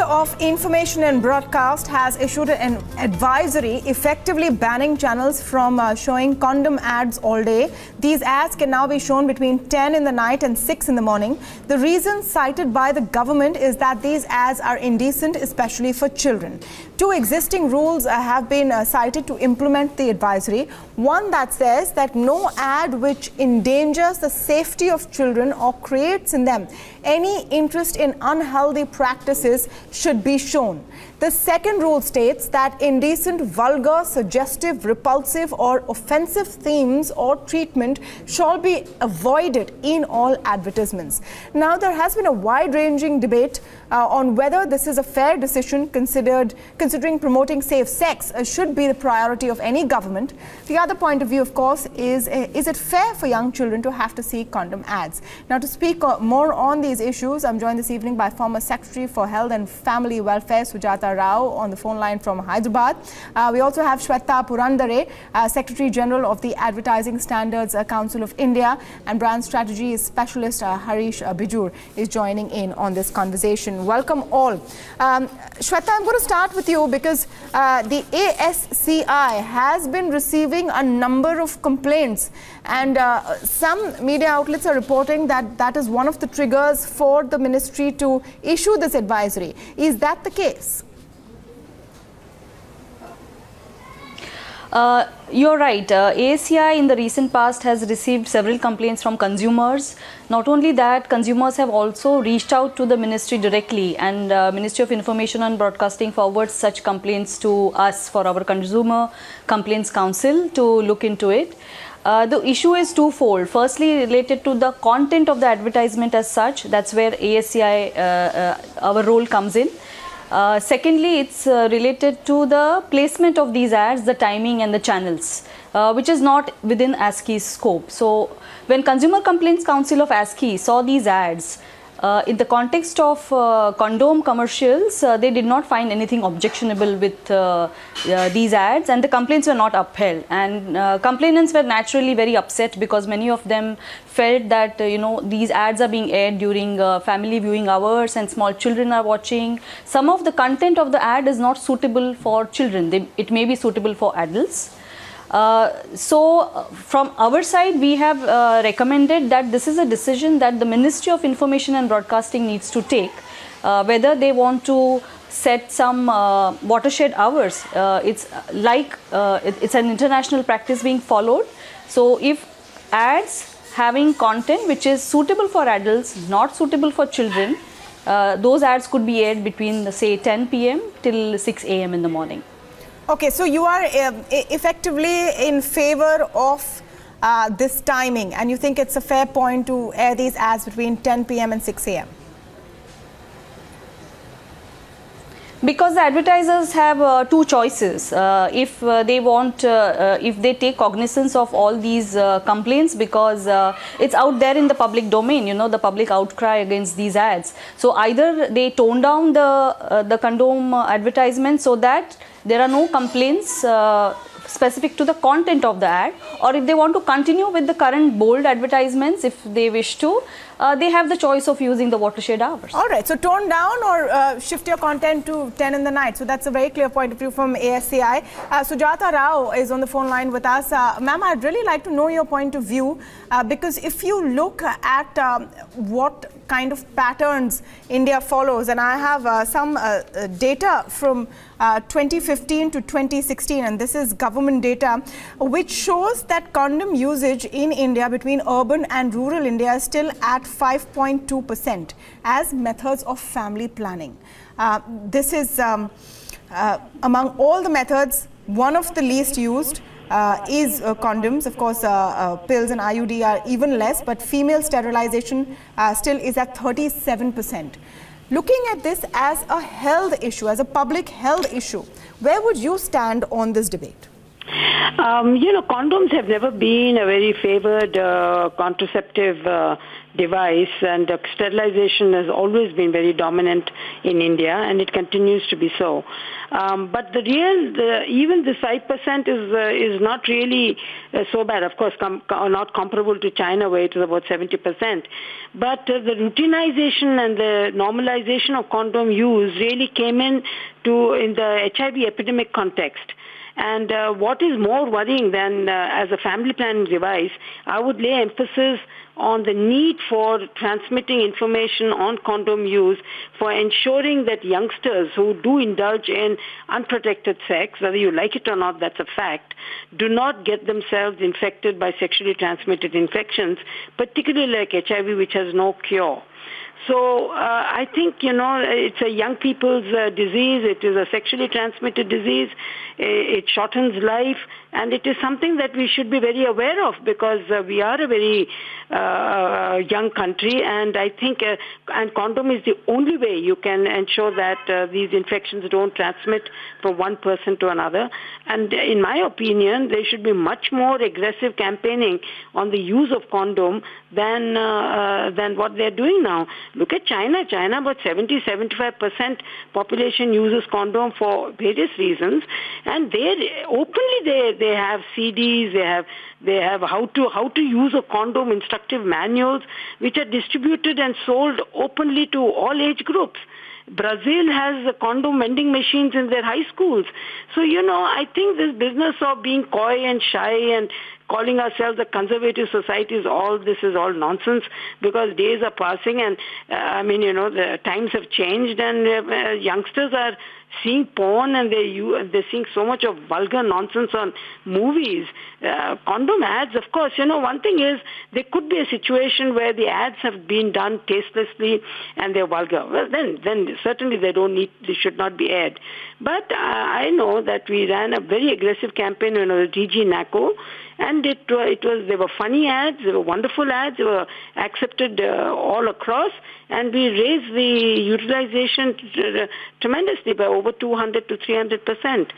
of Information and Broadcast has issued an advisory effectively banning channels from showing condom ads all day. These ads can now be shown between 10 in the night and 6 in the morning. The reason cited by the government is that these ads are indecent, especially for children. Two existing rules have been cited to implement the advisory. One that says that no ad which endangers the safety of children or creates in them any interest in unhealthy practices should be shown. The second rule states that indecent, vulgar, suggestive, repulsive or offensive themes or treatment shall be avoided in all advertisements. Now, there has been a wide-ranging debate on whether this is a fair decision considering promoting safe sex should be the priority of any government. The other point of view, of course, is it fair for young children to have to see condom ads? Now, to speak more on these issues, I'm joined this evening by former Secretary for Health and Family Welfare, Sujatha on the phone line from Hyderabad. We also have Shweta Purandare, Secretary General of the Advertising Standards Council of India, and Bran Strategy Specialist Harish Bijoor is joining in on this conversation. Welcome all. Shweta, I'm going to start with you because the ASCI has been receiving a number of complaints, and some media outlets are reporting that that is one of the triggers for the ministry to issue this advisory. Is that the case? You're right. ASCI in the recent past has received several complaints from consumers. Not only that, consumers have also reached out to the ministry directly, and Ministry of Information and Broadcasting forwards such complaints to us for our Consumer Complaints Council to look into it. The issue is twofold. Firstly, related to the content of the advertisement as such. That's where ASCI, our role comes in. Secondly, it's related to the placement of these ads, the timing and the channels, which is not within ASCI's scope. So, when Consumer Complaints Council of ASCI saw these ads, in the context of condom commercials, they did not find anything objectionable with these ads, and the complaints were not upheld. And complainants were naturally very upset because many of them felt that these ads are being aired during family viewing hours and small children are watching. Some of the content of the ad is not suitable for children. It may be suitable for adults. So from our side, we have recommended that this is a decision that the Ministry of Information and Broadcasting needs to take, whether they want to set some watershed hours. It's an international practice being followed. So if ads having content which is suitable for adults, not suitable for children, those ads could be aired between say 10 p.m. till 6 a.m. in the morning. Okay, so you are effectively in favor of this timing, and you think it's a fair point to air these ads between 10 p.m. and 6 a.m. Because the advertisers have two choices. If they want, if they take cognizance of all these complaints, because it's out there in the public domain, the public outcry against these ads. So either they tone down the condom advertisement so that there are no complaints specific to the content of the ad, or if they want to continue with the current bold advertisements, if they wish to, they have the choice of using the watershed hours. All right, so tone down or shift your content to 10 in the night. So that's a very clear point of view from ASCI. Sujatha Rao is on the phone line with us. Ma'am, I'd really like to know your point of view because if you look at what kind of patterns India follows, and I have some data from 2015 to 2016, and this is government data, which shows that condom usage in India between urban and rural India is still at 5.2% as methods of family planning. This is among all the methods, one of the least used is condoms. Of course, pills and IUD are even less, but female sterilization still is at 37%. Looking at this as a health issue, as a public health issue, where would you stand on this debate? Condoms have never been a very favored contraceptive device, and sterilization has always been very dominant in India, and it continues to be so. But even the 5% is not really so bad. Of course, not comparable to China, where it is about 70%. But the routinization and the normalization of condom use really came in the HIV epidemic context. And what is more worrying than as a family planning device, I would lay emphasis on the need for transmitting information on condom use for ensuring that youngsters who do indulge in unprotected sex, whether you like it or not, that's a fact, do not get themselves infected by sexually transmitted infections, particularly like HIV, which has no cure. So I think, it's a young people's disease. It is a sexually transmitted disease. It shortens life. And it is something that we should be very aware of, because we are a very young country. And I think and condom is the only way you can ensure that these infections don't transmit from one person to another. And in my opinion, there should be much more aggressive campaigning on the use of condom than what they're doing now. Look at China. China, about 70-75% population uses condom for various reasons, and they have CDs, they have how to use a condom instructive manuals, which are distributed and sold openly to all age groups. Brazil has condom vending machines in their high schools. So, I think this business of being coy and shy and calling ourselves a conservative society is all nonsense, because days are passing and, the times have changed, and youngsters are seeing porn, and they're seeing so much of vulgar nonsense on movies. Condom ads, of course, one thing is there could be a situation where the ads have been done tastelessly and they're vulgar. Well, then certainly they should not be aired. But I know that we ran a very aggressive campaign, the DG NACO, and they were funny ads, they were wonderful ads, they were accepted all across, and we raised the utilization tremendously by over 200 to 300%.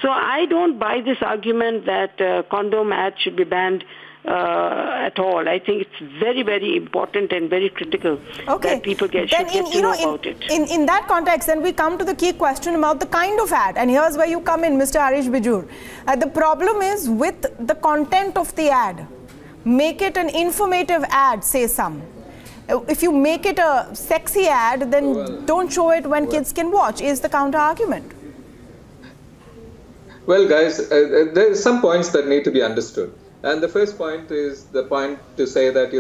So I don't buy this argument that condom ads should be banned at all. I think it's very, very important and very critical that people should get to know about it. In that context, then we come to the key question about the kind of ad. And here's where you come in, Mr. Harish Bijoor. The problem is with the content of the ad. Make it an informative ad, say some. If you make it a sexy ad, then don't show it when kids can watch, is the counter argument. Well, guys, there are some points that need to be understood. And the first point is the point to say that,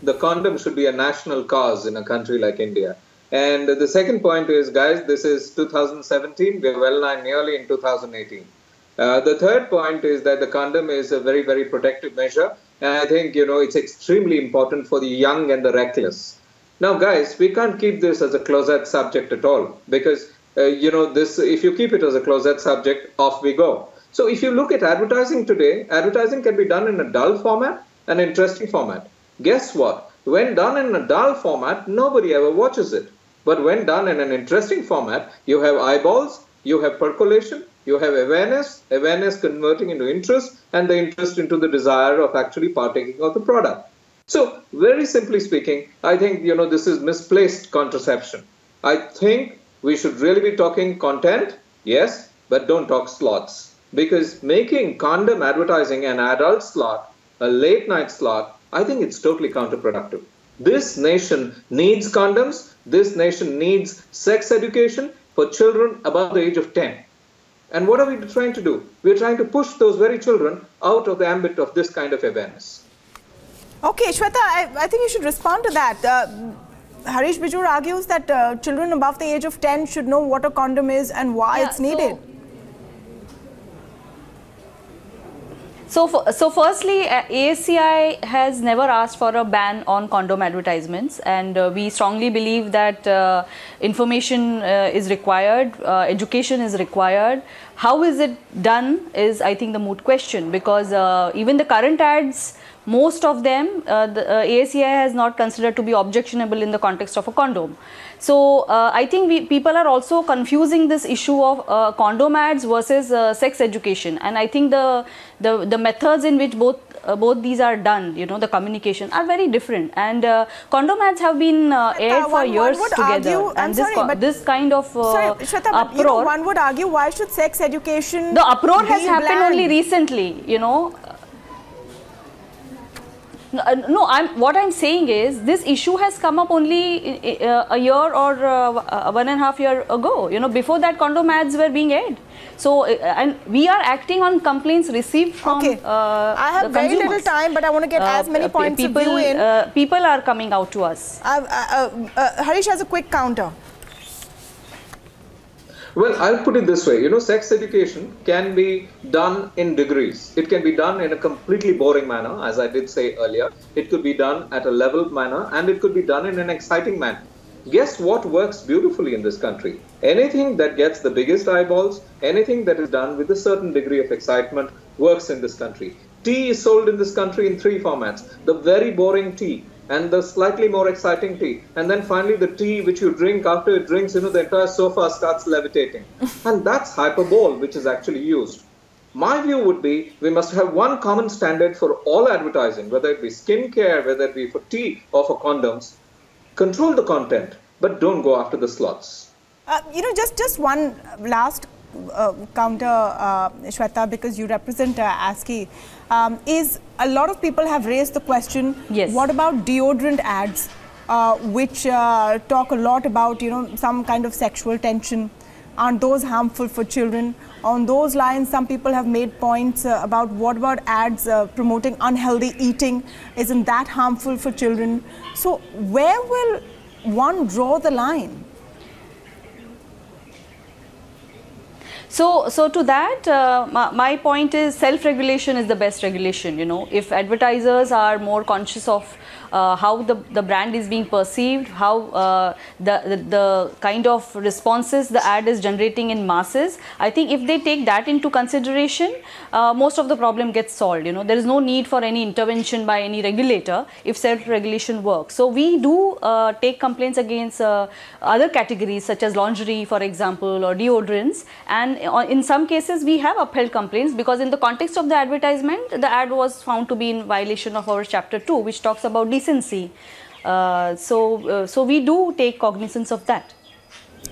the condom should be a national cause in a country like India. And the second point is, guys, this is 2017. We're well nigh nearly in 2018. The third point is that the condom is a very, very protective measure. And I think, it's extremely important for the young and the reckless. Now, guys, we can't keep this as a closet subject at all, because, if you keep it as a closet subject, off we go. So if you look at advertising today, advertising can be done in a dull format and interesting format. Guess what? When done in a dull format, nobody ever watches it. But when done in an interesting format, you have eyeballs, you have percolation, you have awareness converting into interest, and the interest into the desire of actually partaking of the product. So very simply speaking, I think, this is misplaced contraception. I think we should really be talking content, yes, but don't talk slots. Because making condom advertising an adult slot, a late night slot, I think it's totally counterproductive. This nation needs condoms. This nation needs sex education for children above the age of 10. And what are we trying to do? We're trying to push those very children out of the ambit of this kind of awareness. Okay, Shweta, I think you should respond to that. Harish Bijoor argues that children above the age of 10 should know what a condom is and why it's needed. So firstly, ASCI has never asked for a ban on condom advertisements, and we strongly believe that information is required, education is required. How is it done is, I think, the moot question, because even the current ads, most of them, the ASCI has not considered to be objectionable in the context of a condom. So I think people are also confusing this issue of condom ads versus sex education, and I think the methods in which both these are done, the communication are very different, and condom ads have been aired for years together, and this kind of Shweta, uproar, one would argue, why should sex education the uproar has happened bland? only recently, No, what I'm saying is this issue has come up only a year or 1.5 years ago. Before that, condom ads were being aired. So, and we are acting on complaints received from I have very little time, but I want to get as many points of view in. People are coming out to us. Harish has a quick counter. Well, I'll put it this way, sex education can be done in degrees. It can be done in a completely boring manner, as I did say earlier. It could be done at a level manner, and it could be done in an exciting manner. Guess what works beautifully in this country? Anything that gets the biggest eyeballs, anything that is done with a certain degree of excitement works in this country. Tea is sold in this country in 3 formats. The very boring tea, and the slightly more exciting tea, and then finally the tea which you drink after it drinks, the entire sofa starts levitating. And that's hyperbole which is actually used. My view would be we must have one common standard for all advertising, whether it be skincare, whether it be for tea or for condoms. Control the content, but don't go after the slots. Just one last counter, Shweta, because you represent ASCI, is a lot of people have raised the question, yes, what about deodorant ads, which talk a lot about, some kind of sexual tension? Aren't those harmful for children? On those lines, some people have made points about what about ads promoting unhealthy eating? Isn't that harmful for children? So where will one draw the line? So to that, my point is self-regulation is the best regulation. If advertisers are more conscious of how the brand is being perceived, how the kind of responses the ad is generating in masses, I think if they take that into consideration, most of the problem gets solved. There is no need for any intervention by any regulator if self-regulation works. So we do take complaints against other categories such as lingerie, for example, or deodorants, and in some cases we have upheld complaints because in the context of the advertisement, the ad was found to be in violation of our chapter 2, which talks about decency. So we do take cognizance of that.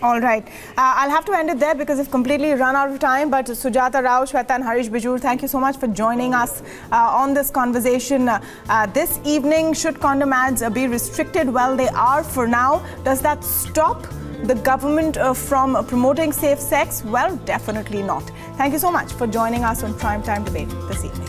All right. I'll have to end it there because we've completely run out of time. But Sujatha Rao, Shweta and Harish Bijoor, thank you so much for joining us on this conversation this evening. Should condom ads be restricted? Well, they are for now. Does that stop the government from promoting safe sex? Well, definitely not. Thank you so much for joining us on Primetime Debate this evening.